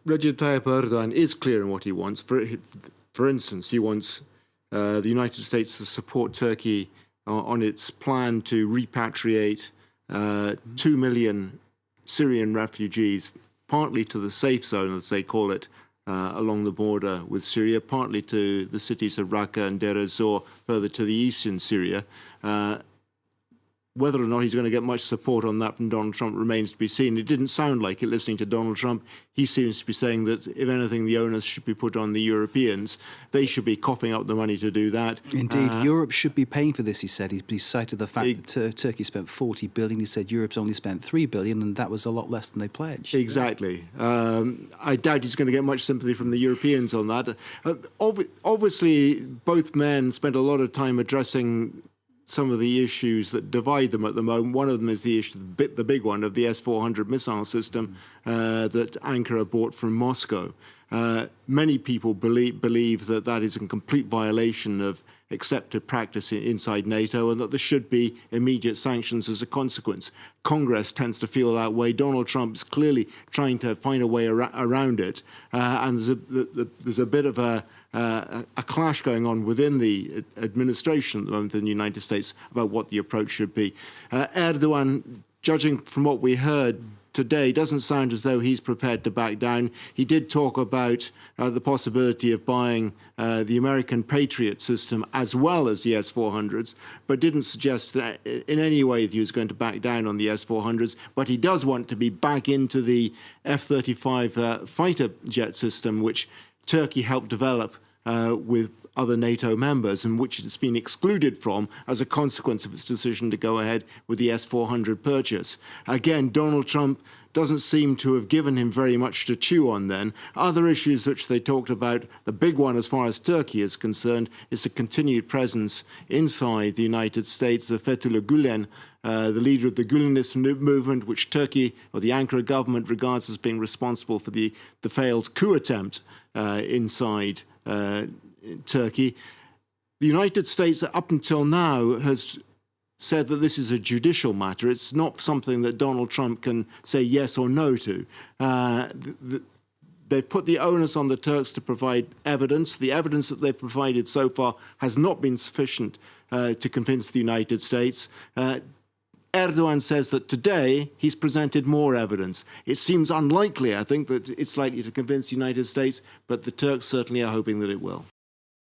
Recep Tayyip Erdogan is clear in what he wants. For instance, he wants the United States to support Turkey on its plan to repatriate 2 million Syrian refugees, partly to the safe zone, as they call it, along the border with Syria, partly to the cities of Raqqa and Deir ez-Zor, further to the east in Syria. Whether or not he's going to get much support on that from Donald Trump remains to be seen. It didn't sound like it listening to Donald Trump. He seems to be saying that, if anything, the onus should be put on the Europeans. They should be coughing up the money to do that. Indeed, Europe should be paying for this, he said. He cited the fact that Turkey spent $40 billion. He said Europe's only spent $3 billion, and that was a lot less than they pledged. Exactly. I doubt he's going to get much sympathy from the Europeans on that. Obviously, both men spent a lot of time addressing some of the issues that divide them at the moment. One of them is the issue, the big one, of the S-400 missile system that Ankara bought from Moscow. Many people believe that that is in complete violation of accepted practice inside NATO, and that there should be immediate sanctions as a consequence. Congress tends to feel that way. Donald Trump is clearly trying to find a way around it, and there's a bit of a clash going on within the administration at the moment in the United States about what the approach should be. Erdogan, judging from what we heard today, doesn't sound as though he's prepared to back down. He did talk about the possibility of buying the American Patriot system as well as the S-400s, but didn't suggest that in any way that he was going to back down on the S-400s. But he does want to be back into the F-35 fighter jet system, which Turkey helped develop with other NATO members, and which it's been excluded from as a consequence of its decision to go ahead with the S-400 purchase. Again, Donald Trump doesn't seem to have given him very much to chew on then. Other issues which they talked about, the big one as far as Turkey is concerned, is the continued presence inside the United States of Fethullah Gulen, the leader of the Gülenist movement, which Turkey, or the Ankara government, regards as being responsible for the failed coup attempt inside Turkey. The United States, up until now, has said that this is a judicial matter. It's not something that Donald Trump can say yes or no to. They've put the onus on the Turks to provide evidence. The evidence that they've provided so far has not been sufficient to convince the United States. Erdogan says that today he's presented more evidence. It seems unlikely, I think, that it's likely to convince the United States, but the Turks certainly are hoping that it will.